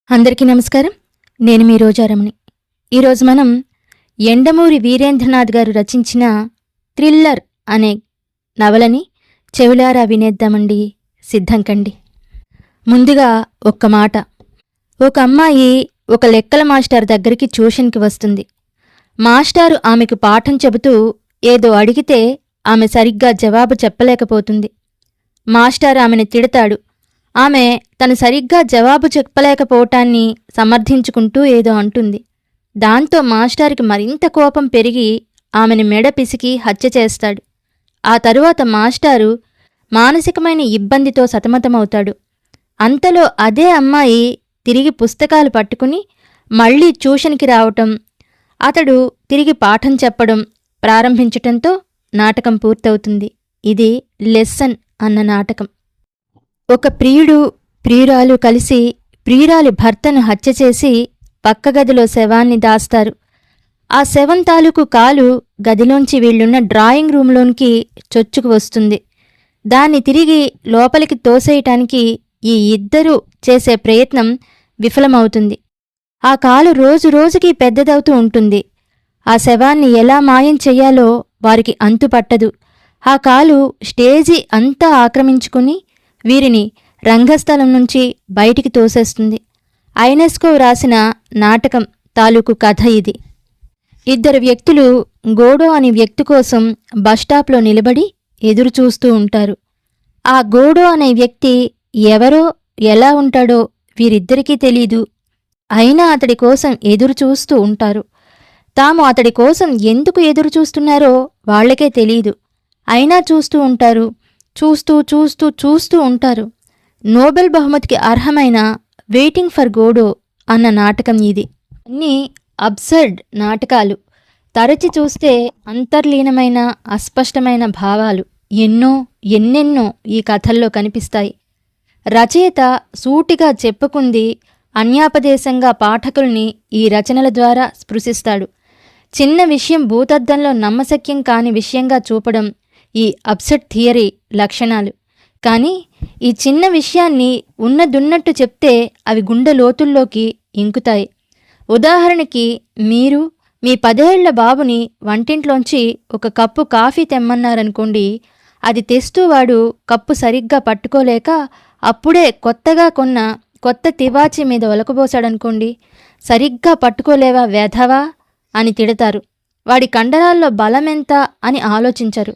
అందరికీ నమస్కారం. నేను మీ రోజారమణి. ఈరోజు మనం యండమూరి వీరేంద్రనాథ్ గారు రచించిన థ్రిల్లర్ అనే నవలని చెవులారా వినేద్దామండి. సిద్ధం కండి. ముందుగా ఒక్క మాట. ఒక అమ్మాయి ఒక లెక్కల మాస్టర్ దగ్గరికి ట్యూషన్కి వస్తుంది. మాస్టారు ఆమెకు పాఠం చెబుతూ ఏదో అడిగితే ఆమె సరిగ్గా జవాబు చెప్పలేకపోతుంది. మాస్టారు ఆమెను తిడతాడు. ఆమె తను సరిగ్గా జవాబు చెప్పలేకపోవటాన్ని సమర్థించుకుంటూ ఏదో అంటుంది. దాంతో మాస్టారుకి మరింత కోపం పెరిగి ఆమెను మెడ పిసికి హత్య చేస్తాడు. ఆ తరువాత మాస్టారు మానసికమైన ఇబ్బందితో సతమతమవుతాడు. అంతలో అదే అమ్మాయి తిరిగి పుస్తకాలు పట్టుకుని మళ్లీ ట్యూషన్కి రావటం, అతడు తిరిగి పాఠం చెప్పడం ప్రారంభించటంతో నాటకం పూర్తవుతుంది. ఇది లెసన్ అన్న నాటకం. ఒక ప్రియుడు ప్రియురాలు కలిసి ప్రియురాలి భర్తను హత్య చేసి పక్క గదిలో శవాన్ని దాస్తారు. ఆ శవం తాలూకు కాలు గదిలోంచి వీళ్లున్న డ్రాయింగ్ రూంలోనికి చొచ్చుకు వస్తుంది. దాన్ని తిరిగి లోపలికి తోసేయటానికి ఈ ఇద్దరూ చేసే ప్రయత్నం విఫలమవుతుంది. ఆ కాలు రోజురోజుకీ పెద్దదవుతూ ఉంటుంది. ఆ శవాన్ని ఎలా మాయం చెయ్యాలో వారికి అంతుపట్టదు. ఆ కాలు స్టేజీ అంతా ఆక్రమించుకుని వీరిని రంగస్థలం నుంచి బయటికి తోసేస్తుంది. ఐనెస్కో రాసిన నాటకం తాలూకు కథ ఇది. ఇద్దరు వ్యక్తులు గోడో అనే వ్యక్తి కోసం బస్టాప్లో నిలబడి ఎదురుచూస్తూ ఉంటారు. ఆ గోడో అనే వ్యక్తి ఎవరో ఎలా ఉంటాడో వీరిద్దరికీ తెలీదు. అయినా అతడి కోసం ఎదురుచూస్తూ ఉంటారు. తాము అతడి కోసం ఎందుకు ఎదురుచూస్తున్నారో వాళ్లకే తెలీదు. అయినా చూస్తూ ఉంటారు. చూస్తూ చూస్తూ చూస్తూ ఉంటారు. నోబెల్ బహుమతికి అర్హమైన వెయిటింగ్ ఫర్ గోడో అన్న నాటకం ఇది. అన్నీ అబ్సర్డ్ నాటకాలు. తరచి చూస్తే అంతర్లీనమైన అస్పష్టమైన భావాలు ఎన్నెన్నో ఈ కథల్లో కనిపిస్తాయి. రచయిత సూటిగా చెప్పుకుంది అన్యాపదేశంగా పాఠకుల్ని ఈ రచనల ద్వారా స్పృశిస్తాడు. చిన్న విషయం భూతద్దంలో నమ్మశక్యం కాని విషయంగా చూపడం ఈ అబ్సర్డ్ థియరీ లక్షణాలు. కానీ ఈ చిన్న విషయాన్ని ఉన్నదున్నట్టు చెప్తే అవి గుండె లోతుల్లోకి ఇంకుతాయి. ఉదాహరణకి మీరు మీ 10 ఏళ్ల బాబుని వంటింట్లోంచి ఒక కప్పు కాఫీ తెమ్మన్నారనుకోండి. అది తెస్తూ వాడు కప్పు సరిగ్గా పట్టుకోలేక అప్పుడే కొత్తగా కొన్న కొత్త తివాచీ మీద ఒలకబోసాడనుకోండి. సరిగ్గా పట్టుకోలేవా వేధవా అని తిడతారు. వాడి కండరాల్లో బలమెంత అని ఆలోచించరు.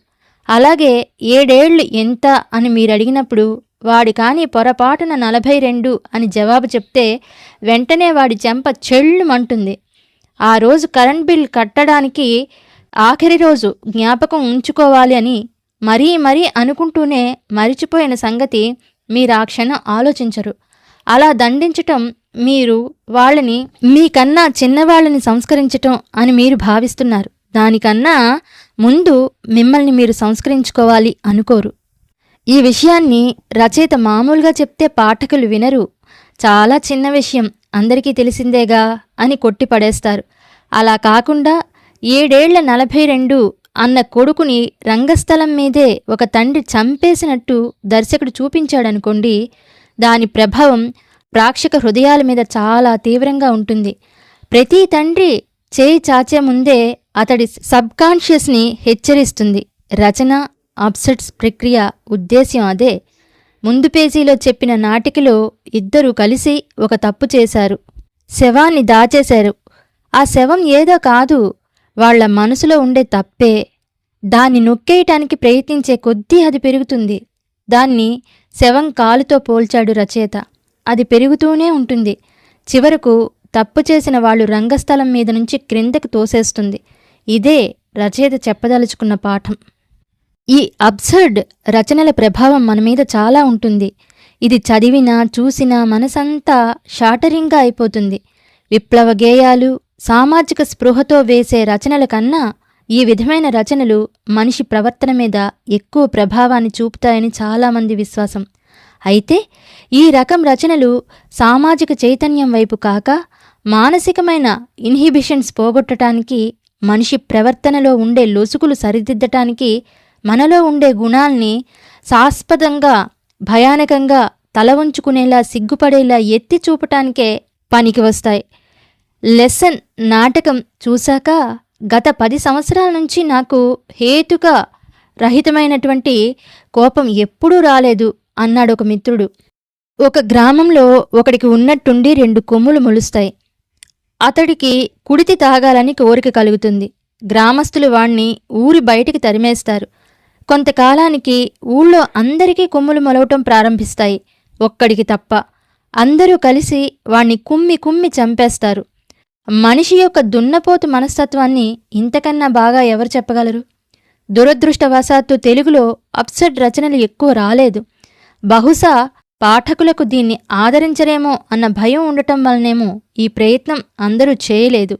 అలాగే 7 ఏళ్లు ఎంత అని మీరడిగినప్పుడు వాడి కాని పొరపాటున 42 అని జవాబు చెప్తే వెంటనే వాడి చెంప చెళ్ళుమంటుంది. ఆ రోజు కరెంట్ బిల్ కట్టడానికి ఆఖరి రోజు జ్ఞాపకం ఉంచుకోవాలి అని మరీ అనుకుంటూనే మరిచిపోయిన సంగతి మీరా క్షణం ఆలోచించరు. అలా దండించటం మీరు వాళ్ళని మీకన్నా చిన్నవాళ్ళని సంస్కరించటం అని మీరు భావిస్తున్నారు. దానికన్నా ముందు మిమ్మల్ని మీరు సంస్కరించుకోవాలి అనుకోరు. ఈ విషయాన్ని రచయిత మామూలుగా చెప్తే పాఠకులు వినరు. చాలా చిన్న విషయం, అందరికీ తెలిసిందేగా అని కొట్టిపడేస్తారు. అలా కాకుండా 7 ఏళ్ల 42 అన్న కొడుకుని రంగస్థలం మీదే ఒక తండ్రి చంపేసినట్టు దర్శకుడు చూపించాడనుకోండి. దాని ప్రభావం ప్రేక్షక హృదయాల మీద చాలా తీవ్రంగా ఉంటుంది. ప్రతి తండ్రి చేయి చాచే ముందే అతడి సబ్కాన్షియస్ని హెచ్చరిస్తుంది. రచన అబ్సర్డ్స్ ప్రక్రియ ఉద్దేశ్యం అదే. ముందు పేజీలో చెప్పిన నాటికలో ఇద్దరూ కలిసి ఒక తప్పు చేశారు. శవాన్ని దాచేశారు. ఆ శవం ఏదో కాదు, వాళ్ల మనసులో ఉండే తప్పే. దాన్ని నొక్కేయటానికి ప్రయత్నించే కొద్దీ అది పెరుగుతుంది. దాన్ని శవం కాలుతో పోల్చాడు రచయిత. అది పెరుగుతూనే ఉంటుంది. చివరకు తప్పు చేసిన వాళ్ళు రంగస్థలం మీద నుంచి క్రిందకి తోసేస్తుంది. ఇదే రచయిత చెప్పదలుచుకున్న పాఠం. ఈ అబ్సర్డ్ రచనల ప్రభావం మనమీద చాలా ఉంటుంది. ఇది చదివినా చూసినా మనసంతా షాటరింగ్గా అయిపోతుంది. విప్లవ గేయాలు, సామాజిక స్పృహతో వేసే రచనల కన్నా ఈ విధమైన రచనలు మనిషి ప్రవర్తన మీద ఎక్కువ ప్రభావాన్ని చూపుతాయని చాలామంది విశ్వాసం. అయితే ఈ రకం రచనలు సామాజిక చైతన్యం వైపు కాక మానసికమైన ఇన్హిబిషన్స్ పోగొట్టడానికి, మనిషి ప్రవర్తనలో ఉండే లొసుగులు సరిదిద్దటానికి, మనలో ఉండే గుణాల్ని శాశ్వతంగా భయానకంగా తల వంచుకునేలా సిగ్గుపడేలా ఎత్తి చూపటానికే పనికి వస్తాయి. లెసన్ నాటకం చూశాక గత 10 సంవత్సరాల నుంచి నాకు హేతుక రహితమైనటువంటి కోపం ఎప్పుడూ రాలేదు అన్నాడు ఒక మిత్రుడు. ఒక గ్రామంలో ఒకడికి ఉన్నట్టుండి 2 కొమ్ములు మొలుస్తాయి. అతడికి కుడితి తాగాలని కోరిక కలుగుతుంది. గ్రామస్తులు వాణ్ణి ఊరి బయటికి తరిమేస్తారు. కొంతకాలానికి ఊళ్ళో అందరికీ కొమ్ములు మొలవటం ప్రారంభిస్తాయి, ఒక్కడికి తప్ప. అందరూ కలిసి వాణ్ణి కుమ్మి కుమ్మి చంపేస్తారు. మనిషి యొక్క దున్నపోతు మనస్తత్వాన్ని ఇంతకన్నా బాగా ఎవరు చెప్పగలరు? దురదృష్టవశాత్తు తెలుగులో అప్సెట్ రచనలు ఎక్కువ రాలేదు. బహుశా పాఠకులకు దీన్ని ఆదరించరేమో అన్న భయం ఉండటం వలనేమో ఈ ప్రయత్నం అందరూ చేయలేదు.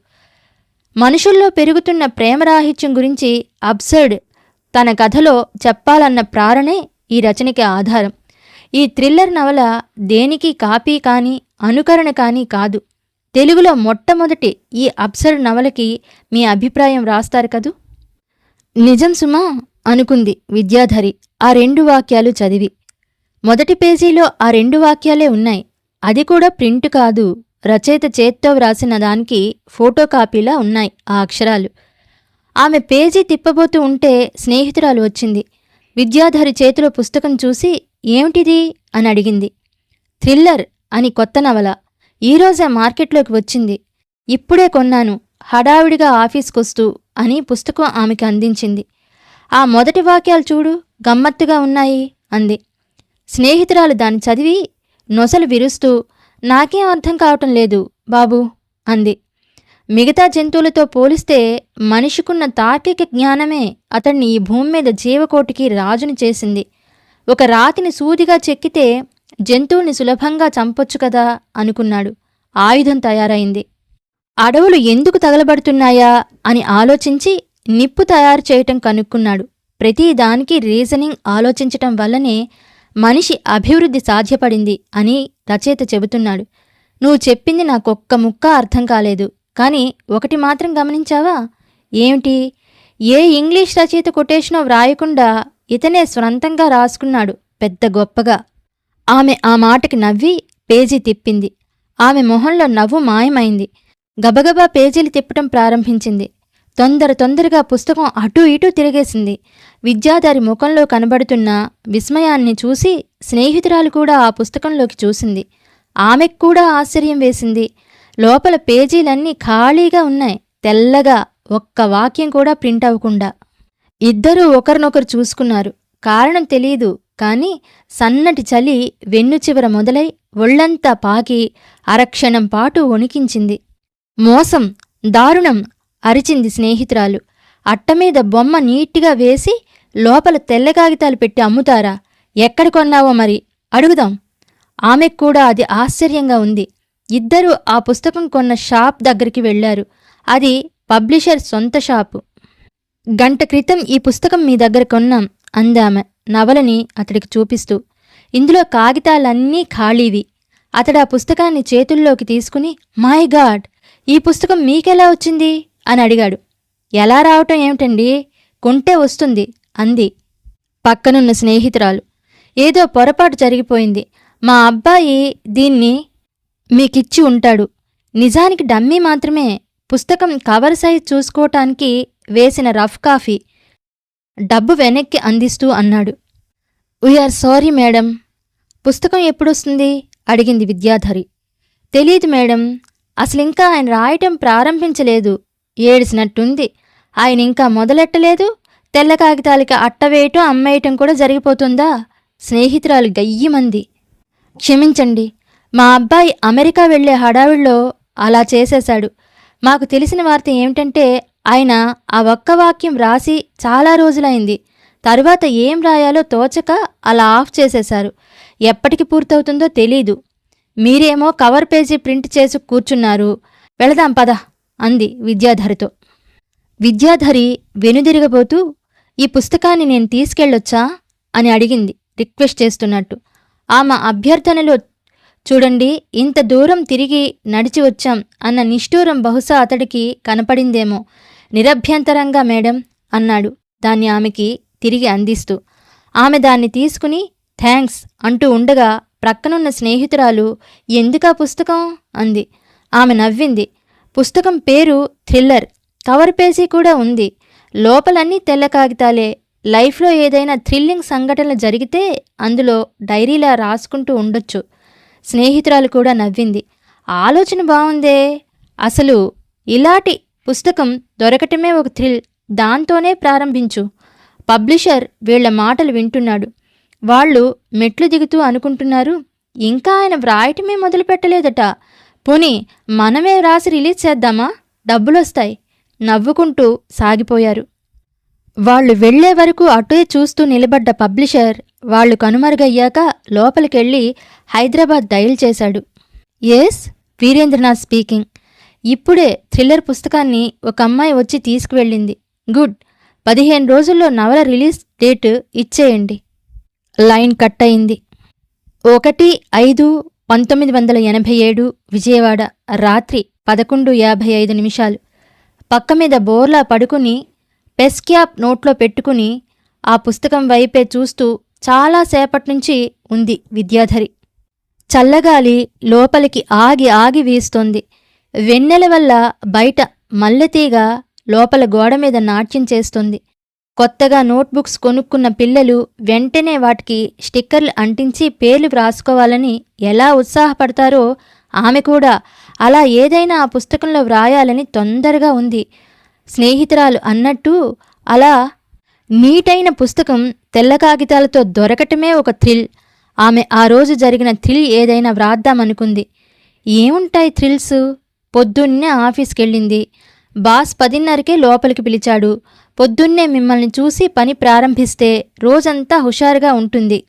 మనుషుల్లో పెరుగుతున్న ప్రేమరాహిత్యం గురించి అబ్సర్డ్ తన కథలో చెప్పాలన్న ప్రారణే ఈ రచనకి ఆధారం. ఈ థ్రిల్లర్ నవల దేనికి కాపీ కానీ అనుకరణ కానీ కాదు. తెలుగులో మొట్టమొదటి ఈ అబ్సర్డ్ నవలకి మీ అభిప్రాయం రాస్తారు కదూ? నిజం సుమా అనుకుంది విద్యాధరి ఆ 2 వాక్యాలు చదివి. మొదటి పేజీలో ఆ 2 వాక్యాలే ఉన్నాయి. అది కూడా ప్రింట్ కాదు, రచయిత చేత్తో వ్రాసిన దానికి ఫోటో కాపీలా ఉన్నాయి ఆ అక్షరాలు. ఆమె పేజీ తిప్పబోతూ ఉంటే స్నేహితురాలు వచ్చింది. విద్యాధరి చేతిలో పుస్తకం చూసి ఏమిటిది అని అడిగింది. థ్రిల్లర్ అని కొత్త నవల, ఈరోజే మార్కెట్లోకి వచ్చింది, ఇప్పుడే కొన్నాను, హడావిడిగా ఆఫీస్కొస్తూ అని పుస్తకం ఆమెకి అందించింది. ఆ మొదటి వాక్యాలు చూడు, గమ్మత్తుగా ఉన్నాయి అంది. స్నేహితురాలు దాన్ని చదివి నొసలు విరుస్తూ నాకేం అర్థం కావటం లేదు బాబూ అంది. మిగతా జంతువులతో పోలిస్తే మనిషికున్న తార్కిక జ్ఞానమే అతన్ని ఈ భూమి మీద జీవకోటికి రాజుని చేసింది. ఒక రాతిని సూదిగా చెక్కితే జంతువుని సులభంగా చంపొచ్చు కదా అనుకున్నాడు. ఆయుధం తయారైంది. అడవులు ఎందుకు తగలబడుతున్నాయా అని ఆలోచించి నిప్పు తయారు చేయటం కనుక్కున్నాడు. ప్రతిదానికి రీజనింగ్ ఆలోచించటం వల్లనే మనిషి అభివృద్ధి సాధ్యపడింది అని రచయిత చెబుతున్నాడు. నువ్వు చెప్పింది నాకొక్క ముక్క అర్థం కాలేదు, కానీ ఒకటి మాత్రం గమనించావా? ఏమిటి? ఏ ఇంగ్లీష్ రచయిత కొటేషనో వ్రాయకుండా ఇతనే స్వంతంగా రాసుకున్నాడు పెద్ద గొప్పగా. ఆమె ఆ మాటకి నవ్వి పేజీ తిప్పింది. ఆమె మొహంలో నవ్వు మాయమైంది. గబగబా పేజీలు తిప్పటం ప్రారంభించింది. తొందరగా పుస్తకం అటూ ఇటూ తిరిగేసింది. విద్యాధరి ముఖంలో కనబడుతున్న విస్మయాన్ని చూసి స్నేహితురాలు కూడా ఆ పుస్తకంలోకి చూసింది. ఆమెకు కూడా ఆశ్చర్యం వేసింది. లోపల పేజీలన్నీ ఖాళీగా ఉన్నాయి, తెల్లగా, ఒక్క వాక్యం కూడా ప్రింట్ అవ్వకుండా. ఇద్దరూ ఒకరినొకరు చూసుకున్నారు. కారణం తెలీదు, కాని సన్నటి చలి వెన్ను చివర మొదలై ఒళ్లంతా పాకి అరక్షణం పాటు వణికించింది. మోసం, దారుణం అరిచింది స్నేహితురాలు. అట్టమీద బొమ్మ నీట్గా వేసి లోపల తెల్ల కాగితాలు పెట్టి అమ్ముతారా? ఎక్కడ కొన్నావో మరి అడుగుదాం. ఆమెక్కూడా అది ఆశ్చర్యంగా ఉంది. ఇద్దరూ ఆ పుస్తకం కొన్న షాప్ దగ్గరికి వెళ్లారు. అది పబ్లిషర్ సొంత షాపు. గంట క్రితం ఈ పుస్తకం మీ దగ్గర కొన్నాం అందామె నవలని అతడికి చూపిస్తూ. ఇందులో కాగితాలన్నీ ఖాళీవి. అతడా పుస్తకాన్ని చేతుల్లోకి తీసుకుని మై గాడ్, ఈ పుస్తకం మీకెలా వచ్చింది అని అడిగాడు. ఎలా రావటం ఏమిటండి, కొంటే వస్తుంది అంది పక్కనున్న స్నేహితురాలు. ఏదో పొరపాటు జరిగిపోయింది. మా అబ్బాయి దీన్ని మీకిచ్చి ఉంటాడు. నిజానికి డమ్మీ మాత్రమే, పుస్తకం కవర్ సైజ్ చూసుకోవటానికి వేసిన రఫ్ కాఫీ. డబ్బు వెనక్కి అందిస్తూ అన్నాడు. We are sorry madam. పుస్తకం ఎప్పుడొస్తుంది అడిగింది విద్యాధరి. తెలీదు మేడం, అసలింకా ఆయన రాయటం ప్రారంభించలేదు. ఏడిసినట్టుంది. ఆయన ఇంకా మొదలెట్టలేదు. తెల్ల కాగితాలకి అట్టవేయటం అమ్మేయటం కూడా జరిగిపోతుందా? స్నేహితురాలు గయ్యిమంది. క్షమించండి, మా అబ్బాయి అమెరికా వెళ్లే హడావిడిలో అలా చేసేశాడు. మాకు తెలిసిన వార్త ఏమిటంటే ఆయన ఆ ఒక్క వాక్యం రాసి చాలా రోజులైంది. తరువాత ఏం రాయాలో తోచక అలా ఆఫ్ చేసేశారు. ఎప్పటికి పూర్తవుతుందో తెలీదు. మీరేమో కవర్ పేజీ ప్రింట్ చేసి కూర్చున్నారు. వెళదాం పద అంది విద్యాధరితో. విద్యాధరి వెనుదిరగబోతూ ఈ పుస్తకాన్ని నేను తీసుకెళ్ళొచ్చా అని అడిగింది రిక్వెస్ట్ చేస్తున్నట్టు. ఆమె అభ్యర్థనలో చూడండి, ఇంత దూరం తిరిగి నడిచి వచ్చాం అన్న నిష్ఠూరం బహుశా అతడికి కనపడిందేమో. నిరభ్యంతరంగా మేడం అన్నాడు దాన్ని ఆమెకి తిరిగి అందిస్తూ. ఆమె దాన్ని తీసుకుని థ్యాంక్స్ అంటూ ఉండగా ప్రక్కనున్న స్నేహితురాలు ఎందుకా పుస్తకం అంది. ఆమె నవ్వింది. పుస్తకం పేరు థ్రిల్లర్. కవర్ పేజీ కూడా ఉంది. లోపలన్నీ తెల్ల కాగితాలే. లైఫ్లో ఏదైనా థ్రిల్లింగ్ సంఘటనలు జరిగితే అందులో డైరీలా రాసుకుంటూ ఉండొచ్చు. స్నేహితురాలు కూడా నవ్వింది. ఆలోచన బావుందే. అసలు ఇలాంటి పుస్తకం దొరకటమే ఒక థ్రిల్. దాంతోనే ప్రారంభించు. పబ్లిషర్ వీళ్ల మాటలు వింటున్నాడు. వాళ్ళు మెట్లు దిగుతూ అనుకుంటున్నారు, ఇంకా ఆయన వ్రాయటమే మొదలుపెట్టలేదట. పోనీ మనమే రాసి రిలీజ్ చేద్దామా, డబ్బులొస్తాయి. నవ్వుకుంటూ సాగిపోయారు. వాళ్ళు వెళ్లే వరకు అటే చూస్తూ నిలబడ్డ పబ్లిషర్ వాళ్ళు కనుమరుగయ్యాక లోపలికెళ్ళి హైదరాబాద్ డయల్ చేశాడు. Yes, Virendranath speaking. ఇప్పుడే థ్రిల్లర్ పుస్తకాన్ని ఒక అమ్మాయి వచ్చి తీసుకువెళ్ళింది. గుడ్. 15 రోజుల్లో నవల రిలీజ్ డేట్ ఇచ్చేయండి. లైన్ కట్ అయింది. 1/5/1987 విజయవాడ. రాత్రి 11:55. పక్కమీద బోర్లా పడుకుని పెస్క్యాప్ నోట్లో పెట్టుకుని ఆ పుస్తకం వైపే చూస్తూ చాలాసేపట్నుంచి ఉంది విద్యాధరి. చల్లగాలి లోపలికి ఆగి ఆగి వీస్తోంది. వెన్నెల వల్ల బయట మల్లెతీగ లోపల గోడమీద నాట్యం చేస్తోంది. కొత్తగా నోట్బుక్స్ కొనుక్కున్న పిల్లలు వెంటనే వాటికి స్టిక్కర్లు అంటించి పేర్లు వ్రాసుకోవాలని ఎలా ఉత్సాహపడతారో ఆమె కూడా అలా ఏదైనా ఆ పుస్తకంలో వ్రాయాలని తొందరగా ఉంది. స్నేహితురాలు అన్నట్టు అలా నీటైన పుస్తకం తెల్ల కాగితాలతో దొరకటమే ఒక థ్రిల్. ఆమె ఆ రోజు జరిగిన థ్రిల్ ఏదైనా వ్రాద్దామనుకుంది. ఏముంటాయి థ్రిల్స్? పొద్దున్నే ఆఫీస్కెళ్ళింది. బాస్ 10:30కే లోపలికి పిలిచాడు. పొద్దున్నే మిమ్మల్ని చూసి పని ప్రారంభిస్తే రోజంతా హుషారుగా ఉంటుంది.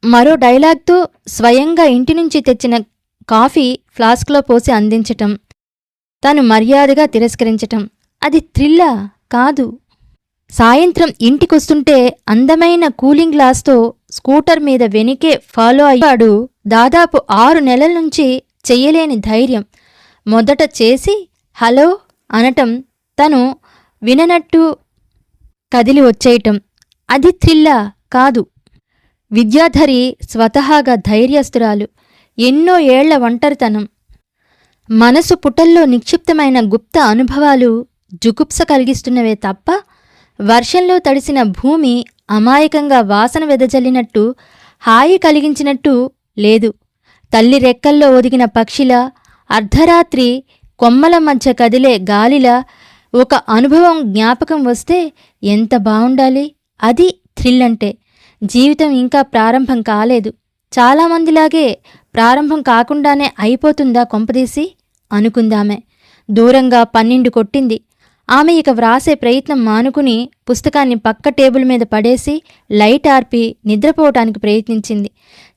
మరో డైలాగ్తో స్వయంగా ఇంటి నుంచి తెచ్చిన కాఫీ ఫ్లాస్క్లో పోసి అందించటం, తను మర్యాదగా తిరస్కరించటం. అది థ్రిల్లా? కాదు. సాయంత్రం ఇంటికొస్తుంటే అందమైన కూలింగ్ గ్లాస్తో స్కూటర్ మీద వెనికే ఫాలో అయ్యాడు. దాదాపు 6 నెలల నుంచి చెయ్యలేని ధైర్యం. మొదట చేసి హలో అనటం, తను విననట్టు కదిలి వచ్చేయటం. అది థ్రిల్లా? కాదు. విద్యాధరి స్వతహాగా ధైర్యస్తురాలు. ఎన్నో ఏళ్ల ఒంటరితనం, మనసు పుటల్లో నిక్షిప్తమైన గుప్త అనుభవాలు జుగుప్స కలిగిస్తున్నవే తప్ప వర్షంలో తడిసిన భూమి అమాయకంగా వాసన వెదజల్లినట్టు హాయి కలిగించినట్టు లేదు. తల్లి రెక్కల్లో ఒదిగిన పక్షిలా, అర్ధరాత్రి కొమ్మల మధ్య కదిలే గాలిలా ఒక అనుభవం జ్ఞాపకం వస్తే ఎంత బావుండాలి. అది థ్రిల్ అంటే. జీవితం ఇంకా ప్రారంభం కాలేదు. చాలామందిలాగే ప్రారంభం కాకుండానే అయిపోతుందా కొంపదీసి అనుకుందామే. దూరంగా 12 కొట్టింది. ఆమె ఇక వ్రాసే ప్రయత్నం మానుకుని పుస్తకాన్ని పక్క టేబుల్ మీద పడేసి లైట్ ఆర్పి నిద్రపోవటానికి ప్రయత్నించింది.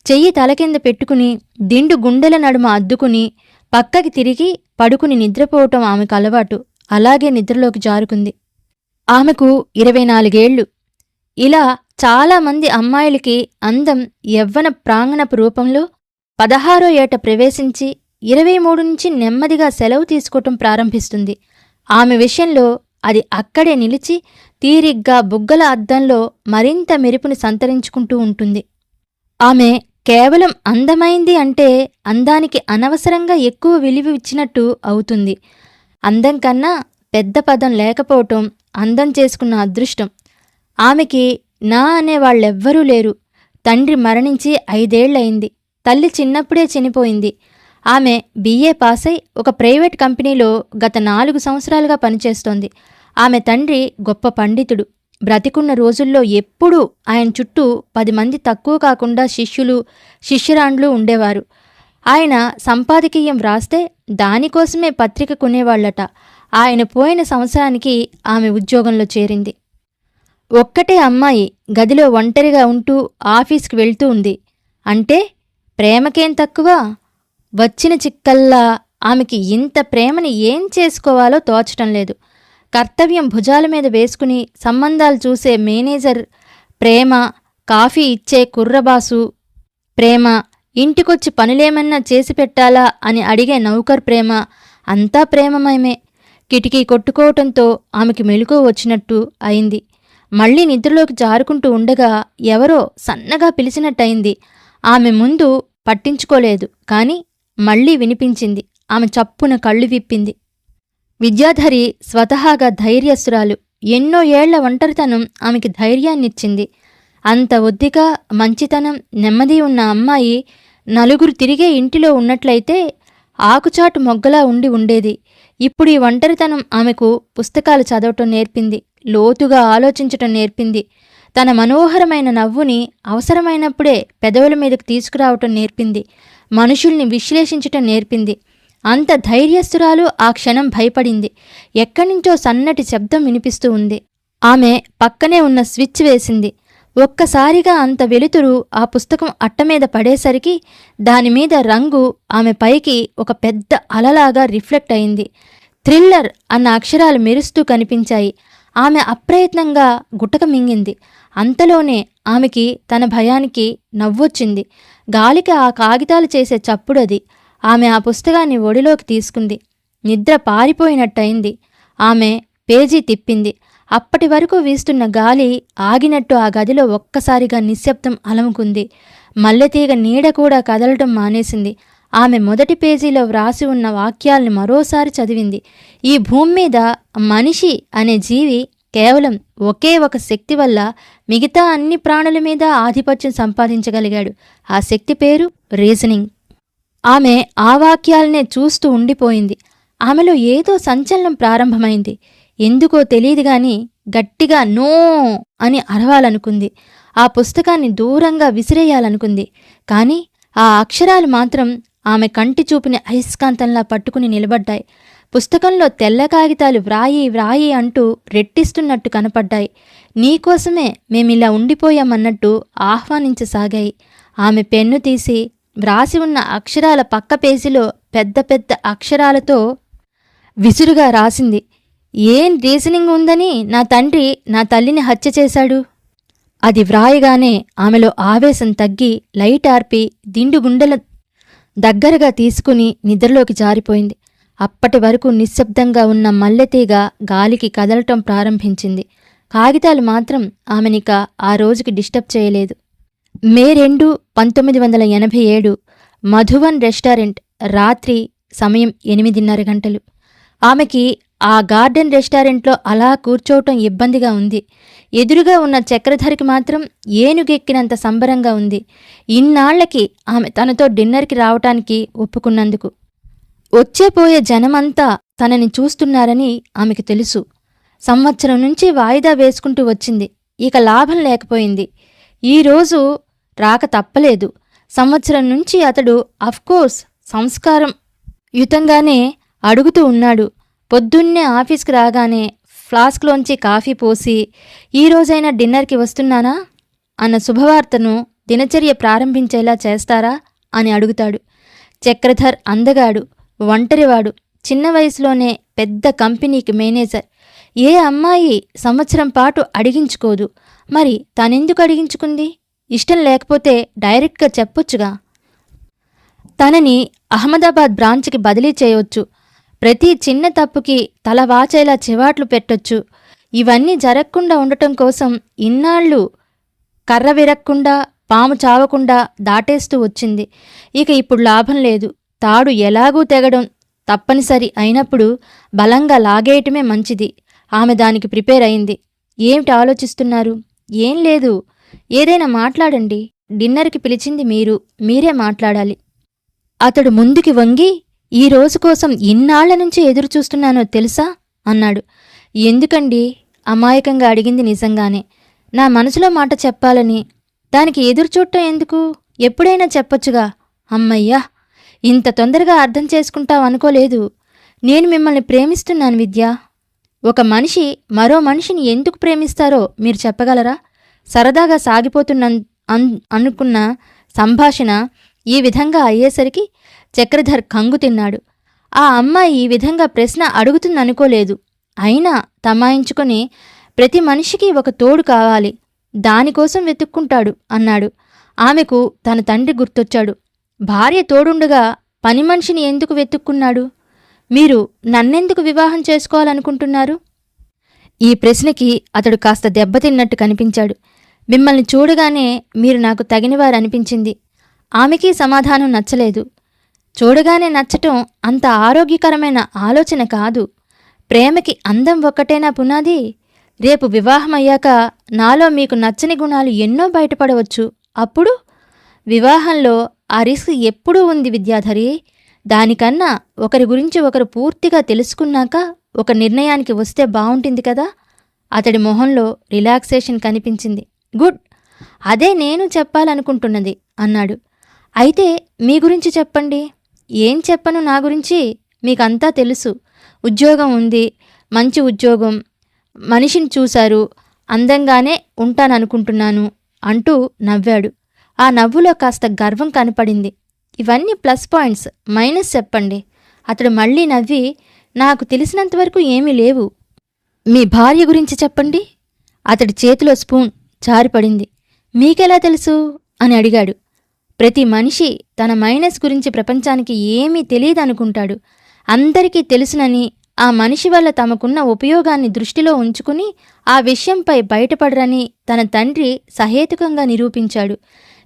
చెయ్యి తలకింద పెట్టుకుని దిండు గుండెల నడుమ అద్దుకుని పక్కకి తిరిగి పడుకుని నిద్రపోవటం ఆమెకు అలవాటు. అలాగే నిద్రలోకి జారుకుంది. ఆమెకు 24 ఏళ్లు. ఇలా చాలామంది అమ్మాయిలకి అందం యవ్వన ప్రాంగణపు రూపంలో 16వ ఏట ప్రవేశించి 23 నుంచి నెమ్మదిగా సెలవు తీసుకోవటం ప్రారంభిస్తుంది. ఆమె విషయంలో అది అక్కడే నిలిచి తీరిగ్గా బుగ్గల అద్దంలో మరింత మెరుపుని సంతరించుకుంటూ ఉంటుంది. ఆమె కేవలం అందమైంది అంటే అందానికి అనవసరంగా ఎక్కువ విలువ ఇచ్చినట్టు అవుతుంది. అందం కన్నా పెద్ద పదం లేకపోవటం అందం చేసుకున్న అదృష్టం. ఆమెకి నా అనేవాళ్ళెవ్వరూ లేరు. తండ్రి మరణించి 5 ఏళ్లయింది. తల్లి చిన్నప్పుడే చనిపోయింది. ఆమె BA పాసై ఒక ప్రైవేట్ కంపెనీలో గత 4 సంవత్సరాలుగా పనిచేస్తోంది. ఆమె తండ్రి గొప్ప పండితుడు. బ్రతికున్న రోజుల్లో ఎప్పుడూ ఆయన చుట్టూ 10 మంది తక్కువ కాకుండా శిష్యులు, శిష్యురాండ్లు ఉండేవారు. ఆయన సంపాదకీయం వ్రాస్తే దానికోసమే పత్రిక కొనేవాళ్లట. ఆయన పోయిన సంవత్సరానికి ఆమె ఉద్యోగంలో చేరింది. ఒక్కటే అమ్మాయి గదిలో ఒంటరిగా ఉంటూ ఆఫీస్కి వెళ్తూ ఉంది. అంటే ప్రేమకేం తక్కువ? వచ్చిన చిక్కల్లా ఆమెకి ఇంత ప్రేమని ఏం చేసుకోవాలో తోచటం లేదు. కర్తవ్యం భుజాల మీద వేసుకుని సంబంధాలు చూసే మేనేజర్ ప్రేమ, కాఫీ ఇచ్చే కుర్రబాసు ప్రేమ, ఇంటికొచ్చి పనులేమన్నా చేసి పెట్టాలా అని అడిగే నౌకర్ ప్రేమ, అంతా ప్రేమమయమే. కిటికీ కొట్టుకోవటంతో ఆమెకి మెలకువ వచ్చినట్టు అయింది. మళ్లీ నిద్రలోకి జారుకుంటూ ఉండగా ఎవరో సన్నగా పిలిచినట్టయింది. ఆమె ముందు పట్టించుకోలేదు, కాని మళ్లీ వినిపించింది. ఆమె చప్పున కళ్ళు విప్పింది. విద్యాధరి స్వతహాగా ధైర్యస్తురాలు. ఎన్నో ఏళ్ల ఒంటరితనం ఆమెకి ధైర్యాన్నిచ్చింది. అంత ఒద్దిక, మంచితనం, నెమ్మది ఉన్న అమ్మాయి నలుగురు తిరిగే ఇంటిలో ఉన్నట్లయితే ఆకుచాటు మొగ్గలా ఉండి ఉండేది. ఇప్పుడు ఈ ఒంటరితనం ఆమెకు పుస్తకాలు చదవటం నేర్పింది, లోతుగా ఆలోచించటం నేర్పింది, తన మనోహరమైన నవ్వుని అవసరమైనప్పుడే పెదవుల మీదకు తీసుకురావటం నేర్పింది, మనుషుల్ని విశ్లేషించటం నేర్పింది. అంత ధైర్యస్తురాలు ఆ క్షణం భయపడింది. ఎక్కడ్నుంచో సన్నటి శబ్దం వినిపిస్తూ ఉంది. ఆమె పక్కనే ఉన్న స్విచ్ వేసింది. ఒక్కసారిగా అంత వెలుతురు ఆ పుస్తకం అట్టమీద పడేసరికి దానిమీద రంగు ఆమె పైకి ఒక పెద్ద అలలాగా రిఫ్లెక్ట్ అయింది. థ్రిల్లర్ అన్న అక్షరాలు మెరుస్తూ కనిపించాయి. ఆమె అప్రయత్నంగా గుటక మింగింది. అంతలోనే ఆమెకి తన భయానికి నవ్వొచ్చింది. గాలికి ఆ కాగితాలు చేసే చప్పుడది. ఆమె ఆ పుస్తకాన్ని ఒడిలోకి తీసుకుంది. నిద్ర పారిపోయినట్టయింది. ఆమె పేజీ తిప్పింది. అప్పటి వరకు వీస్తున్న గాలి ఆగినట్టు ఆ గదిలో ఒక్కసారిగా నిశ్శబ్దం అలముకుంది. మల్లెతీగ నీడ కూడా కదలటం మానేసింది. ఆమె మొదటి పేజీలో వ్రాసి ఉన్న వాక్యాల్ని మరోసారి చదివింది. ఈ భూమి మీద మనిషి అనే జీవి కేవలం ఒకే ఒక శక్తి వల్ల మిగతా అన్ని ప్రాణుల మీద ఆధిపత్యం సంపాదించగలిగాడు. ఆ శక్తి పేరు రీజనింగ్. ఆమె ఆ వాక్యాలనే చూస్తూ ఉండిపోయింది. ఆమెలో ఏదో సంచలనం ప్రారంభమైంది. ఎందుకో తెలియదుగాని గట్టిగా నో అని అరవాలనుకుంది. ఆ పుస్తకాన్ని దూరంగా విసిరేయాలనుకుంది. కాని ఆ అక్షరాలు మాత్రం ఆమె కంటి చూపుని అయస్కాంతంలా పట్టుకుని నిలబడ్డాయి. పుస్తకంలో తెల్ల కాగితాలు వ్రాయి వ్రాయి అంటూ రెట్టిస్తున్నట్టు కనపడ్డాయి. నీకోసమే మేమిలా ఉండిపోయామన్నట్టు ఆహ్వానించసాగాయి. ఆమె పెన్ను తీసి వ్రాసి ఉన్న అక్షరాల పక్క పేజీలో పెద్ద పెద్ద అక్షరాలతో విసురుగా రాసింది. ఏం రీజనింగ్ ఉందని నా తండ్రి నా తల్లిని హత్య చేశాడు. అది వ్రాయగానే ఆమెలో ఆవేశం తగ్గి లైట్ ఆర్పి దిండు గుండెల దగ్గరగా తీసుకుని నిద్రలోకి జారిపోయింది. అప్పటి వరకు నిశ్శబ్దంగా ఉన్న మల్లెతీగ గాలికి కదలటం ప్రారంభించింది. కాగితాలు మాత్రం ఆమెనిక ఆ రోజుకి డిస్టర్బ్ చేయలేదు. మే 2, 1987 మధువన్ రెస్టారెంట్. రాత్రి సమయం 8:30 గంటలు. ఆమెకి ఆ గార్డెన్ రెస్టారెంట్లో అలా కూర్చోవటం ఇబ్బందిగా ఉంది. ఎదురుగా ఉన్న చక్రధరికి మాత్రం ఏనుగెక్కినంత సంబరంగా ఉంది. ఇన్నాళ్లకి ఆమె తనతో డిన్నర్కి రావటానికి ఒప్పుకున్నందుకు. వచ్చేపోయే జనమంతా తనని చూస్తున్నారని ఆమెకు తెలుసు. సంవత్సరం నుంచి వాయిదా వేసుకుంటూ వచ్చింది. ఇక లాభం లేకపోయింది. ఈరోజు రాక తప్పలేదు. సంవత్సరం నుంచి అతడు అఫ్కోర్స్ సంస్కారం యుతంగానే అడుగుతూ ఉన్నాడు. పొద్దున్నే ఆఫీస్కి రాగానే ఫ్లాస్క్లోంచి కాఫీ పోసి ఈరోజైనా డిన్నర్కి వస్తున్నానా అన్న శుభవార్తను దినచర్య ప్రారంభించేలా చేస్తారా అని అడుగుతాడు. చక్రధర్ అందగాడు, ఒంటరివాడు, చిన్న వయసులోనే పెద్ద కంపెనీకి మేనేజర్. ఏ అమ్మాయి సంవత్సరం పాటు అడిగించుకోదు. మరి తనెందుకు అడిగించుకుంది? ఇష్టం లేకపోతే డైరెక్ట్గా చెప్పొచ్చుగా. తనని అహ్మదాబాద్ బ్రాంచ్కి బదిలీ చేయొచ్చు. ప్రతి చిన్న తప్పుకి తల వాచేలా చివాట్లు పెట్టొచ్చు. ఇవన్నీ జరగకుండా ఉండటం కోసం ఇన్నాళ్ళు కర్ర విరక్కుండా పాము చావకుండా దాటేస్తూ వచ్చింది. ఇక ఇప్పుడు లాభం లేదు. తాడు ఎలాగూ తెగడం తప్పనిసరి అయినప్పుడు బలంగా లాగేయటమే మంచిది. ఆమె దానికి ప్రిపేర్ అయింది. ఏమిటి ఆలోచిస్తున్నారు? ఏం లేదు. ఏదైనా మాట్లాడండి. డిన్నర్కి పిలిచింది మీరే మాట్లాడాలి. అతడు ముందుకి వంగి, ఈ రోజు కోసం ఇన్నాళ్ల నుంచి ఎదురుచూస్తున్నానో తెలుసా అన్నాడు. ఎందుకండి? అమాయకంగా అడిగింది నిజంగానే. నా మనసులో మాట చెప్పాలని. దానికి ఎదురుచూడటం ఎందుకు? ఎప్పుడైనా చెప్పొచ్చుగా. అమ్మయ్యా, ఇంత తొందరగా అర్థం చేసుకుంటావనుకోలేదు. నేను మిమ్మల్ని ప్రేమిస్తున్నాను విద్య. ఒక మనిషి మరో మనిషిని ఎందుకు ప్రేమిస్తారో మీరు చెప్పగలరా? సరదాగా సాగిపోతున్న అనుకున్న సంభాషణ ఈ విధంగా అయ్యేసరికి చక్రధర్ కంగు తిన్నాడు. ఆ అమ్మాయి ఈ విధంగా ప్రశ్న అడుగుతుందనుకోలేదు. అయినా తమాయించుకొని, ప్రతి మనిషికి ఒక తోడు కావాలి, దానికోసం వెతుక్కుంటాడు అన్నాడు. ఆమెకు తన తండ్రి గుర్తొచ్చాడు. భార్య తోడుండగా పని మనిషిని ఎందుకు వెతుక్కున్నాడు? మీరు నన్నెందుకు వివాహం చేసుకోవాలనుకుంటున్నారు? ఈ ప్రశ్నకి అతడు కాస్త దెబ్బతిన్నట్టు కనిపించాడు. మిమ్మల్ని చూడగానే మీరు నాకు తగినవారనిపించింది. ఆమెకి సమాధానం నచ్చలేదు. చూడగానే నచ్చటం అంత ఆరోగ్యకరమైన ఆలోచన కాదు. ప్రేమకి అందం ఒక్కటేనా పునాది? రేపు వివాహమయ్యాక నాలో మీకు నచ్చని గుణాలు ఎన్నో బయటపడవచ్చు. అప్పుడు వివాహంలో ఆ రిస్క్ ఎప్పుడూ ఉంది విద్యాధరి. దానికన్నా ఒకరి గురించి ఒకరు పూర్తిగా తెలుసుకున్నాక ఒక నిర్ణయానికి వస్తే బావుంటుంది కదా. అతడి మొహంలో రిలాక్సేషన్ కనిపించింది. గుడ్, అదే నేను చెప్పాలనుకుంటున్నది అన్నాడు. అయితే మీ గురించి చెప్పండి. ఏం చెప్పను నా గురించి? మీకంతా తెలుసు. ఉద్యోగం ఉంది, మంచి ఉద్యోగం, మనిషిని చూశారు, అందంగానే ఉంటాననుకుంటున్నాను అంటూ నవ్వాడు. ఆ నవ్వులో కాస్త గర్వం కనపడింది. ఇవన్నీ ప్లస్ పాయింట్స్, మైనస్ చెప్పండి. అతడు మళ్ళీ నవ్వి, నాకు తెలిసినంతవరకు ఏమీ లేవు. మీ భార్య గురించి చెప్పండి. అతడి చేతిలో స్పూన్ జారిపడింది. మీకెలా తెలుసు అని అడిగాడు. ప్రతి మనిషి తన మైనస్ గురించి ప్రపంచానికి ఏమీ తెలియదనుకుంటాడు. అందరికీ తెలుసునని, ఆ మనిషి వల్ల తమకున్న ఉపయోగాన్ని దృష్టిలో ఉంచుకుని ఆ విషయంపై బయటపడరని తన తండ్రి సహేతుకంగా నిరూపించాడు.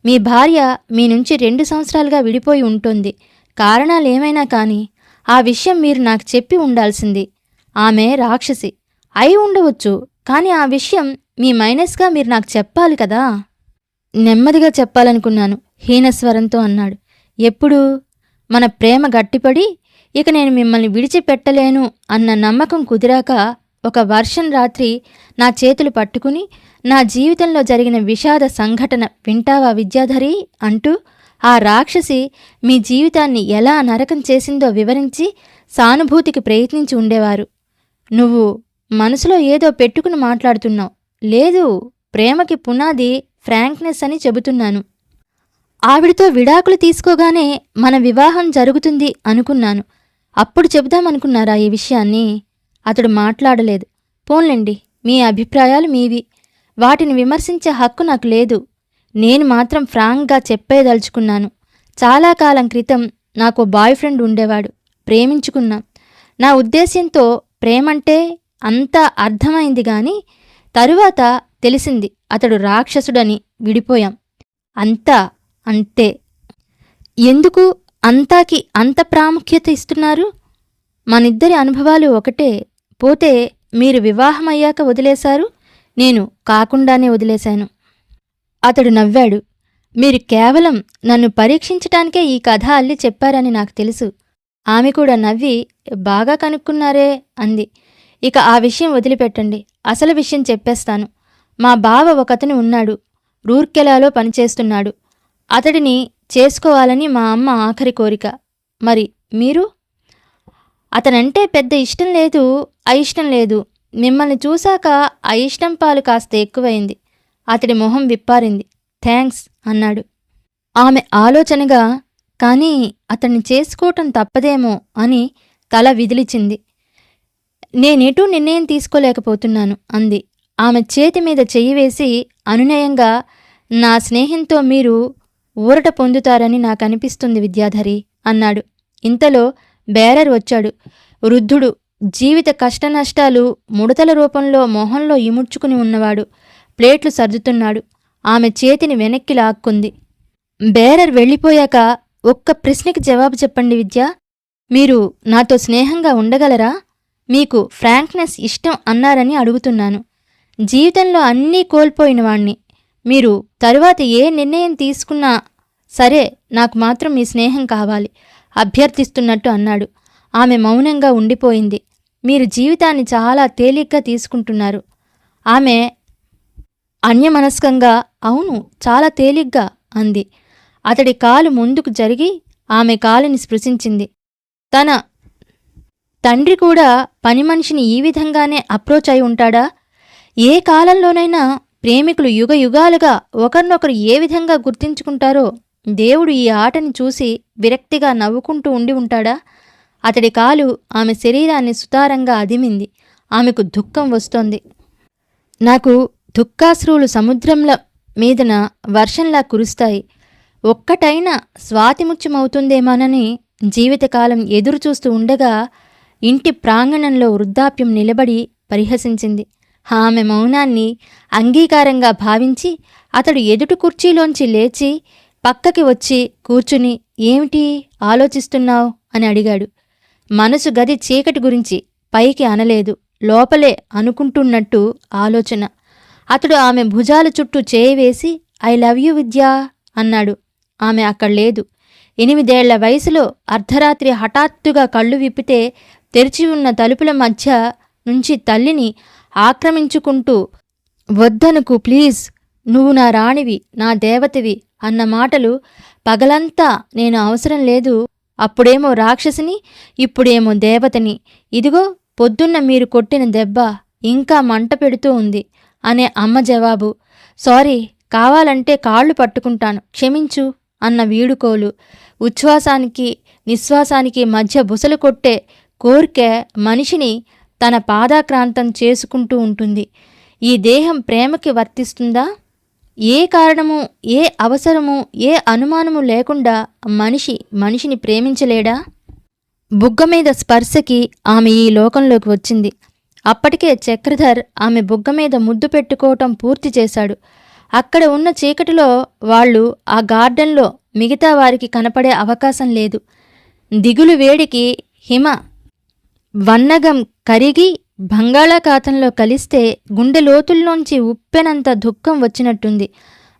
మీ భార్య మీ నుంచి 2 సంవత్సరాలుగా విడిపోయి ఉంటుంది. కారణాలేమైనా కానీ ఆ విషయం మీరు నాకు చెప్పి ఉండాల్సింది. ఆమె రాక్షసి అయి ఉండవచ్చు, కానీ ఆ విషయం మీ మైనస్గా మీరు నాకు చెప్పాలి కదా. నెమ్మదిగా చెప్పాలనుకున్నాను, హీనస్వరంతో అన్నాడు. ఎప్పుడు? మన ప్రేమ గట్టిపడి ఇక నేను మిమ్మల్ని విడిచిపెట్టలేను అన్న నమ్మకం కుదిరాక ఒక వర్షం రాత్రి నా చేతులు పట్టుకుని నా జీవితంలో జరిగిన విషాద సంఘటన వింటావా విద్యాధరి అంటూ ఆ రాక్షసి మీ జీవితాన్ని ఎలా నరకం చేసిందో వివరించి సానుభూతికి ప్రయత్నించి ఉండేవారు. నువ్వు మనసులో ఏదో పెట్టుకుని మాట్లాడుతున్నావు. లేదు, ప్రేమకి పునాది ఫ్రాంక్నెస్ అని చెబుతున్నాను. ఆవిడితో విడాకులు తీసుకోగానే మన వివాహం జరుగుతుంది అనుకున్నాను. అప్పుడు చెబుదామనుకున్నారా ఈ విషయాన్ని? అతడు మాట్లాడలేదు. పోన్లేండి, మీ అభిప్రాయాలు మీవి, వాటిని విమర్శించే హక్కు నాకు లేదు. నేను మాత్రం ఫ్రాంక్గా చెప్పేదలుచుకున్నాను. చాలా కాలం క్రితం నాకు బాయ్ ఫ్రెండ్ ఉండేవాడు. ప్రేమించుకున్నాం. నా ఉద్దేశ్యంతో ప్రేమంటే అంతా అర్థమైంది గాని తరువాత తెలిసింది అతడు రాక్షసుడని. విడిపోయాం. అంతా అంతే. ఎందుకు అంతాకి అంత ప్రాముఖ్యత ఇస్తున్నారు? మనిద్దరి అనుభవాలు ఒకటే. పోతే మీరు వివాహమయ్యాక వదిలేశారు, నేను కాకుండానే వదిలేశాను. అతడు నవ్వాడు. మీరు కేవలం నన్ను పరీక్షించటానికే ఈ కథ అల్లి చెప్పారని నాకు తెలుసు. ఆమె కూడా నవ్వి, బాగా కనుక్కున్నారే అంది. ఇక ఆ విషయం వదిలిపెట్టండి, అసలు విషయం చెప్పేస్తాను. మా బావ ఒకతను ఉన్నాడు, రూర్కెలాలో పనిచేస్తున్నాడు. అతడిని చేసుకోవాలని మా అమ్మ ఆఖరి కోరిక. మరి మీరు? అతనంటే పెద్ద ఇష్టం లేదు, అయిష్టం లేదు. మిమ్మల్ని చూశాక అయిష్టం పాలు కాస్త ఎక్కువైంది. అతడి మొహం విప్పారింది. థ్యాంక్స్ అన్నాడు. ఆమె ఆలోచనగా, కానీ అతన్ని చేసుకోవటం తప్పదేమో అని తల విదిలిచింది. నేనెటూ నిర్ణయం తీసుకోలేకపోతున్నాను అంది. ఆమె చేతి మీద చెయ్యి వేసి అనునయంగా, నా స్నేహంతో మీరు ఊరట పొందుతారని నాకనిపిస్తుంది విద్యాధరి అన్నాడు. ఇంతలో బేరర్ వచ్చాడు. వృద్ధుడు, జీవిత కష్టనష్టాలు ముడతల రూపంలో మొహంలో ఇముడ్చుకుని ఉన్నవాడు. ప్లేట్లు సర్దుతున్నాడు. ఆమె చేతిని వెనక్కి లాక్కుంది. బేరర్ వెళ్ళిపోయాక, ఒక్క ప్రశ్నకి జవాబు చెప్పండి విద్యా. మీరు నాతో స్నేహంగా ఉండగలరా? మీకు ఫ్రాంక్నెస్ ఇష్టం అన్నారని అడుగుతున్నాను. జీవితంలో అన్నీ కోల్పోయినవాణ్ణి. మీరు తరువాత ఏ నిర్ణయం తీసుకున్నా సరే, నాకు మాత్రం మీ స్నేహం కావాలి అభ్యర్థిస్తున్నట్టు అన్నాడు. ఆమె మౌనంగా ఉండిపోయింది. మీరు జీవితాన్ని చాలా తేలిగ్గా తీసుకుంటున్నారు. ఆమె అన్యమనస్కంగా, అవును, చాలా తేలిగ్గా అంది. అతడి కాలు ముందుకు జరిగి ఆమె కాలిని స్పృశించింది. తన తండ్రి కూడా పని మనిషిని ఈ విధంగానే అప్రోచ్ అయి ఉంటాడా? ఏ కాలంలోనైనా ప్రేమికులు యుగ యుగాలుగా ఒకరినొకరు ఏ విధంగా గుర్తించుకుంటారో దేవుడు ఈ ఆటని చూసి విరక్తిగా నవ్వుకుంటూ ఉండి ఉంటాడా? అతడి కాలు ఆమె శరీరాన్ని సుతారంగా అదిమింది. ఆమెకు దుఃఖం వస్తోంది. నాకు దుఃఖాశ్రువులు సముద్రంల మీదన వర్షంలా కురుస్తాయి. ఒక్కటైనా స్వాతిముత్యమవుతుందేమోనని జీవితకాలం ఎదురుచూస్తూ ఉండగా ఇంటి ప్రాంగణంలో వృద్ధాప్యం నిలబడి పరిహసించింది. ఆమె మౌనాన్ని అంగీకారంగా భావించి అతడు ఎదుటి కుర్చీలోంచి లేచి పక్కకి వచ్చి కూర్చుని ఏమిటి ఆలోచిస్తున్నావు అని అడిగాడు. మనసు గది చీకటి గురించి పైకి అనలేదు, లోపలే అనుకుంటున్నట్టు ఆలోచన. అతడు ఆమె భుజాల చుట్టూ చేయి వేసి ఐ లవ్ యూ విద్యా అన్నాడు. ఆమె అక్కడ లేదు. 8 ఏళ్ల వయసులో అర్ధరాత్రి హఠాత్తుగా కళ్ళు విప్పితే తెరిచి ఉన్న తలుపుల మధ్య నుంచి తల్లిని ఆక్రమించుకుంటూ వద్దనుకు ప్లీజ్, నువ్వు నా రాణివి, నా దేవతవి అన్న మాటలు పగలంతా నేను అవసరం లేదు, అప్పుడేమో రాక్షసిని, ఇప్పుడేమో దేవతని, ఇదిగో పొద్దున్న మీరు కొట్టిన దెబ్బ ఇంకా మంట పెడుతూ ఉంది అనే అమ్మ జవాబు. సారీ, కావాలంటే కాళ్ళు పట్టుకుంటాను, క్షమించు అన్న వీడుకోలు. ఉచ్ఛ్వాసానికి నిశ్వాసానికి మధ్య బుసలు కొట్టే కోరిక మనిషిని తన పాదాక్రాంతం చేసుకుంటూ ఉంటుంది. ఈ దేహం ప్రేమకి వర్తిస్తుందా? ఏ కారణము, ఏ అవసరము, ఏ అనుమానము లేకుండా మనిషిని ప్రేమించలేడా? బుగ్గమీద స్పర్శకి ఆమె ఈ లోకంలోకి వచ్చింది. అప్పటికే చక్రధర్ ఆమె బుగ్గమీద ముద్దు పెట్టుకోవటం పూర్తి చేశాడు. అక్కడ ఉన్న చీకటిలో వాళ్ళు ఆ గార్డెన్లో మిగతా వారికి కనపడే అవకాశం లేదు. దిగులు వేడికి హిమ వన్నగం కరిగి బంగాళాఖాతంలో కలిస్తే గుండె లోతుల్లోంచి ఉప్పెనంత దుఃఖం వచ్చినట్టుంది.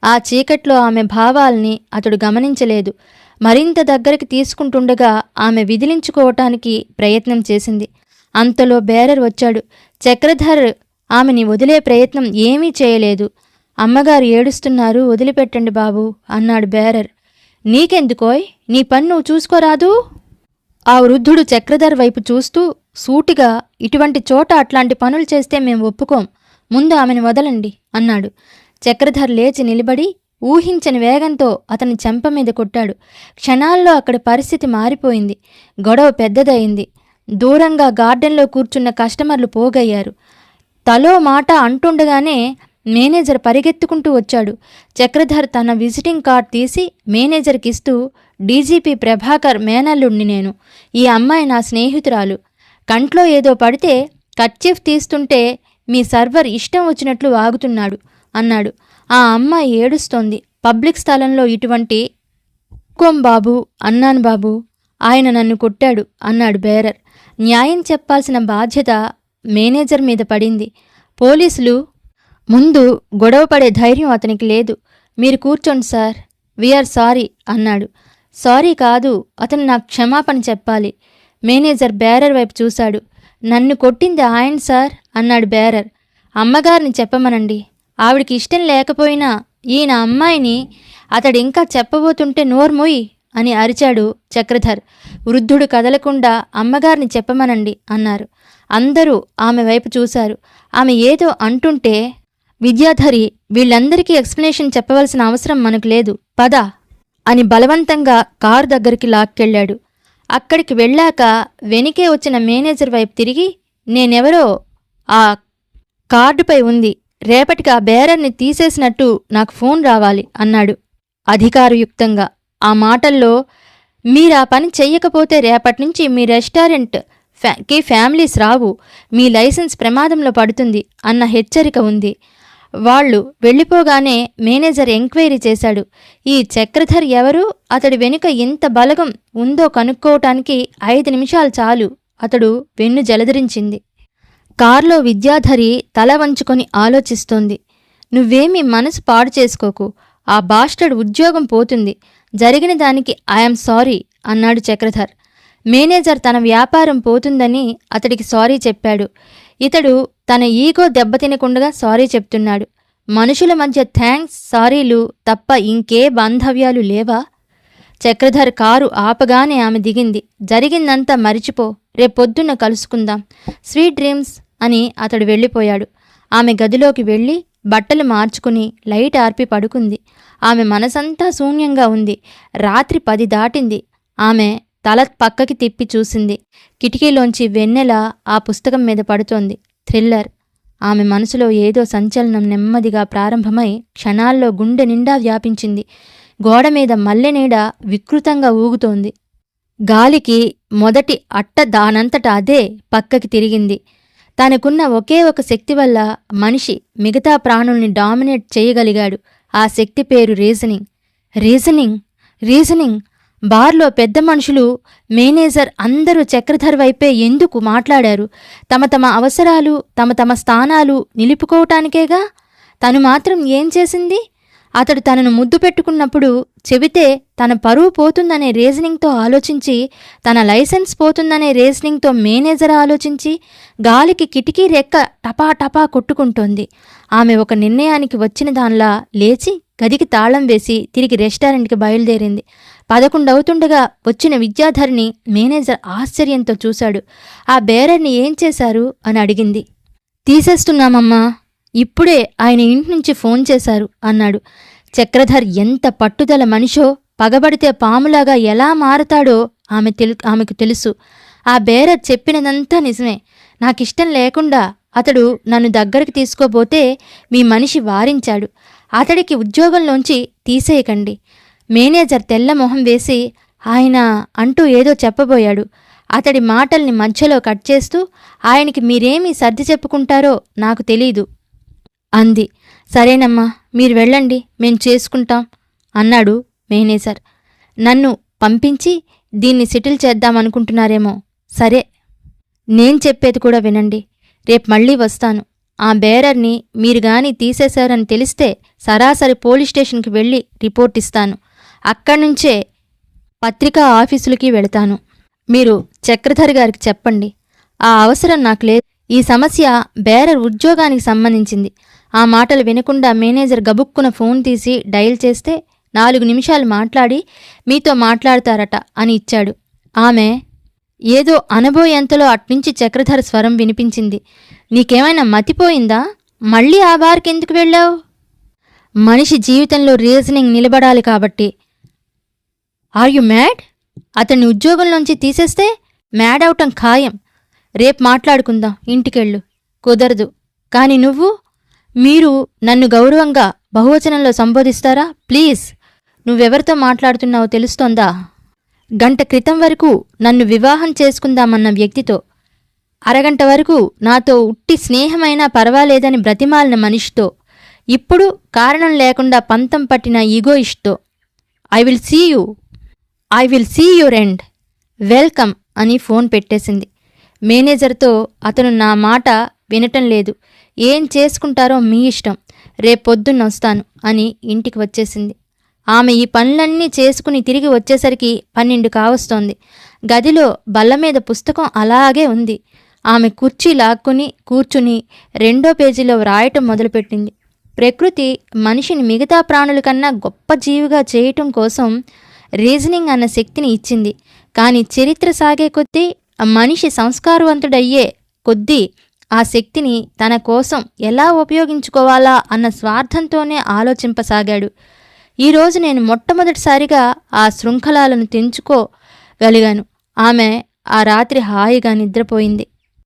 ఆ చీకట్లో ఆమె భావాల్ని అతడు గమనించలేదు. మరింత దగ్గరికి తీసుకుంటుండగా ఆమె విదిలించుకోవటానికి ప్రయత్నం చేసింది. అంతలో బేరర్ వచ్చాడు. చక్రధర్ ఆమెని వదిలే ప్రయత్నం ఏమీ చేయలేదు. అమ్మగారు ఏడుస్తున్నారు, వదిలిపెట్టండి బాబు అన్నాడు బేరర్. నీకెందుకోయ్, నీ పని నువ్వు చూసుకోరాదు? ఆ వృద్ధుడు చక్రధర్ వైపు చూస్తూ సూటిగా, ఇటువంటి చోట అట్లాంటి పనులు చేస్తే మేం ఒప్పుకోం, ముందు ఆమెను వదలండి అన్నాడు. చక్రధర్ లేచి నిలబడి ఊహించని వేగంతో అతని చెంప మీద కొట్టాడు. క్షణాల్లో అక్కడి పరిస్థితి మారిపోయింది. గొడవ పెద్దదయింది. దూరంగా గార్డెన్లో కూర్చున్న కస్టమర్లు పోగయ్యారు. తలో మాట అంటుండగానే మేనేజర్ పరిగెత్తుకుంటూ వచ్చాడు. చక్రధర్ తన విజిటింగ్ కార్డ్ తీసి మేనేజర్కిస్తూ, డీజీపీ ప్రభాకర్ మేనల్లుణ్ణి నేను, ఈ అమ్మాయి నా స్నేహితురాలు, కంట్లో ఏదో పడితే కర్చీఫ్ తీస్తుంటే మీ సర్వర్ ఇష్టం వచ్చినట్లు వాగుతున్నాడు అన్నాడు. ఆ అమ్మాయి ఏడుస్తోంది. పబ్లిక్ స్థలంలో ఇటువంటి బాబు అన్నాను. బాబు, ఆయన నన్ను కొట్టాడు అన్నాడు బేరర్. న్యాయం చెప్పాల్సిన బాధ్యత మేనేజర్ మీద పడింది. పోలీసులు ముందు గొడవపడే ధైర్యం అతనికి లేదు. మీరు కూర్చోండి సార్, వీఆర్ సారీ అన్నాడు. సారీ కాదు, అతను నాకు క్షమాపణ చెప్పాలి. మేనేజర్ బేరర్ వైపు చూశాడు. నన్ను కొట్టింది ఆయన సార్ అన్నాడు బేరర్. అమ్మగారిని చెప్పమనండి, ఆవిడికి ఇష్టం లేకపోయినా ఈయన అమ్మాయిని. అతడింకా చెప్పబోతుంటే నోర్మొయ్ అని అరిచాడు చక్రధర్. వృద్ధుడు కదలకుండా అమ్మగారిని చెప్పమనండి అన్నారు. అందరూ ఆమె వైపు చూశారు. ఆమె ఏదో అంటుంటే, విద్యాధరి, వీళ్ళందరికీ ఎక్స్ప్లెనేషన్ చెప్పవలసిన అవసరం మనకు లేదు, పద అని బలవంతంగా కారు దగ్గరికి లాక్కెళ్ళాడు. అక్కడికి వెళ్ళాక వెనికే వచ్చిన మేనేజర్ వైపు తిరిగి, నేనెవరో ఆ కార్డుపై ఉంది, రేపటికి ఆ బేరర్ని తీసేసినట్టు నాకు ఫోన్ రావాలి అన్నాడు అధికారయుక్తంగా. ఆ మాటల్లో, మీరా పని చెయ్యకపోతే రేపటినుంచి మీ రెస్టారెంట్ కి ఫ్యామిలీస్ రావు, మీ లైసెన్స్ ప్రమాదంలో పడుతుంది అన్న హెచ్చరిక ఉంది. వాళ్ళు వెళ్ళిపోగానే మేనేజర్ ఎంక్వైరీ చేశాడు. ఈ చక్రధర్ ఎవరు, అతడి వెనుక ఎంత బలగం ఉందో కనుక్కోవటానికి 5 నిమిషాలు చాలు. అతడు వెన్ను జలధరించింది. కారులో విద్యాధరి తల వంచుకొని ఆలోచిస్తోంది. నువ్వేమీ మనసు పాడు చేసుకోకు, ఆ బాస్టర్డ్ ఉద్యోగం పోతుంది, జరిగిన దానికి ఐఎమ్ సారీ అన్నాడు చక్రధర్. మేనేజర్ తన వ్యాపారం పోతుందని అతడికి సారీ చెప్పాడు. ఇతడు తన ఈగో దెబ్బతినకుండా సారీ చెప్తున్నాడు. మనుషుల మధ్య థ్యాంక్స్, సారీలు తప్ప ఇంకే బాంధవ్యాలు లేవా? చక్రధర్ కారు ఆపగానే ఆమె దిగింది. జరిగిందంతా మరిచిపో, రేపొద్దున్న కలుసుకుందాం, స్వీట్ డ్రీమ్స్ అని అతడు వెళ్ళిపోయాడు. ఆమె గదిలోకి వెళ్ళి బట్టలు మార్చుకుని లైట్ ఆర్పి పడుకుంది. ఆమె మనసంతా శూన్యంగా ఉంది. రాత్రి 10 దాటింది. ఆమె తల పక్కకి తిప్పి చూసింది. కిటికీలోంచి వెన్నెల ఆ పుస్తకం మీద పడుతోంది. థ్రిల్లర్. ఆమె మనసులో ఏదో సంచలనం నెమ్మదిగా ప్రారంభమై క్షణాల్లో గుండె నిండా వ్యాపించింది. గోడమీద మల్లెనీడ వికృతంగా ఊగుతోంది. గాలికి మొదటి అట్ట దానంతట అదే పక్కకి తిరిగింది. తనకున్న ఒకే ఒక శక్తి వల్ల మనిషి మిగతా ప్రాణుల్ని డామినేట్ చేయగలిగాడు. ఆ శక్తి పేరు రీజనింగ్. రీజనింగ్ రీజనింగ్ బార్లో పెద్ద మనుషులు, మేనేజర్ అందరూ చక్రధర్ వైపే ఎందుకు మాట్లాడారు? తమ తమ అవసరాలు, తమ తమ స్థానాలు నిలుపుకోవటానికేగా. తను మాత్రం ఏం చేసింది? అతడు తనను ముద్దు పెట్టుకున్నప్పుడు చెబితే తన పరువు పోతుందనే రీజనింగ్తో ఆలోచించి, తన లైసెన్స్ పోతుందనే రీజనింగ్తో మేనేజర్ ఆలోచించి, గాలికి కిటికీ రెక్క టపా టపా కొట్టుకుంటోంది. ఆమె ఒక నిర్ణయానికి వచ్చిన దానిలా లేచి గదికి తాళం వేసి తిరిగి రెస్టారెంట్కి బయలుదేరింది. 11 అవుతుండగా వచ్చిన విద్యాధరిని మేనేజర్ ఆశ్చర్యంతో చూశాడు. ఆ బేరర్ని ఏం చేశారు అని అడిగింది. తీసేస్తున్నామమ్మా, ఇప్పుడే ఆయన ఇంటి నుంచి ఫోన్ చేశారు అన్నాడు. చక్రధర్ ఎంత పట్టుదల మనిషో, పగబడితే పాములాగా ఎలా మారతాడో ఆమెకు తెలుసు. ఆ బేరర్ చెప్పినదంతా నిజమే. నాకిష్టం లేకుండా అతడు నన్ను దగ్గరికి తీసుకోబోతే మీ మనిషి వారించాడు. అతడికి ఉద్యోగంలోంచి తీసేయకండి. మేనేజర్ తెల్ల మొహం వేసి ఆయన అంటూ ఏదో చెప్పబోయాడు. అతడి మాటల్ని మధ్యలో కట్ చేస్తూ, ఆయనకి మీరేమీ సర్ది చెప్పుకుంటారో నాకు తెలీదు అంది. సరేనమ్మా, మీరు వెళ్ళండి, మేం చేసుకుంటాం అన్నాడు మేనేజర్. నన్ను పంపించి దీన్ని సెటిల్ చేద్దామనుకుంటున్నారేమో. సరే, నేను చెప్పేది కూడా వినండి. రేపు మళ్ళీ వస్తాను. ఆ బేరర్ని మీరు గాని తీసేశారని తెలిస్తే సరాసరి పోలీస్ స్టేషన్కి వెళ్ళి రిపోర్ట్ ఇస్తాను. అక్కడ్నుంచే పత్రికా ఆఫీసులకి వెళతాను. మీరు చక్రధర్ గారికి చెప్పండి. ఆ అవసరం నాకు లేదు. ఈ సమస్య బేరర్ ఉద్యోగానికి సంబంధించింది. ఆ మాటలు వినకుండా మేనేజర్ గబుక్కున ఫోన్ తీసి డయల్ చేస్తే 4 నిమిషాలు మాట్లాడి మీతో మాట్లాడతారట అని ఇచ్చాడు. ఆమె ఏదో అనబోయేంతలో అట్నుంచి చక్రధర్ స్వరం వినిపించింది. నీకేమైనా మతిపోయిందా? మళ్ళీ ఆ బార్కెందుకు వెళ్ళావు? మనిషి జీవితంలో రీజనింగ్ నిలబడాలి కాబట్టి. Are you mad? అతన్ని ఉద్యోగంలోంచి తీసేస్తే మ్యాడ్ అవటం ఖాయం. రేపు మాట్లాడుకుందాం, ఇంటికెళ్ళు. కుదరదు. కాని మీరు నన్ను గౌరవంగా బహువచనంలో సంబోధిస్తారా? ప్లీజ్. నువ్వెవరితో మాట్లాడుతున్నావో తెలుస్తోందా? గంట క్రితం వరకు నన్ను వివాహం చేసుకుందామన్న వ్యక్తితో, అరగంట వరకు నాతో ఉట్టి స్నేహమైనా పర్వాలేదని బ్రతిమాలిన మనిషితో, ఇప్పుడు కారణం లేకుండా పంతం పట్టిన ఈగోయిస్ట్తో. I will see your end. Welcome అని ఫోన్ పెట్టేసింది. మేనేజర్తో అతను నా మాట వినటం లేదు, ఏం చేసుకుంటారో మీ ఇష్టం, రేపొద్దున్నొస్తాను అని ఇంటికి వచ్చేసింది. ఆమె ఈ పనులన్నీ చేసుకుని తిరిగి వచ్చేసరికి 12 కావస్తోంది. గదిలో బల్లమీద పుస్తకం అలాగే ఉంది. ఆమె కుర్చీ లాక్కుని కూర్చుని 2వ పేజీలో వ్రాయటం మొదలుపెట్టింది. ప్రకృతి మనిషిని మిగతా ప్రాణుల కన్నా గొప్ప జీవిగా చేయటం కోసం రీజనింగ్ అన్న శక్తిని ఇచ్చింది. కానీ చరిత్ర సాగే కొద్దీ, మనిషి సంస్కారవంతుడయ్యే కొద్దీ ఆ శక్తిని తన కోసం ఎలా ఉపయోగించుకోవాలా అన్న స్వార్థంతోనే ఆలోచింపసాగాడు. ఈరోజు నేను మొట్టమొదటిసారిగా ఆ శృంఖలాలను తెంచుకోగలిగాను. ఆమె ఆ రాత్రి హాయిగా నిద్రపోయింది.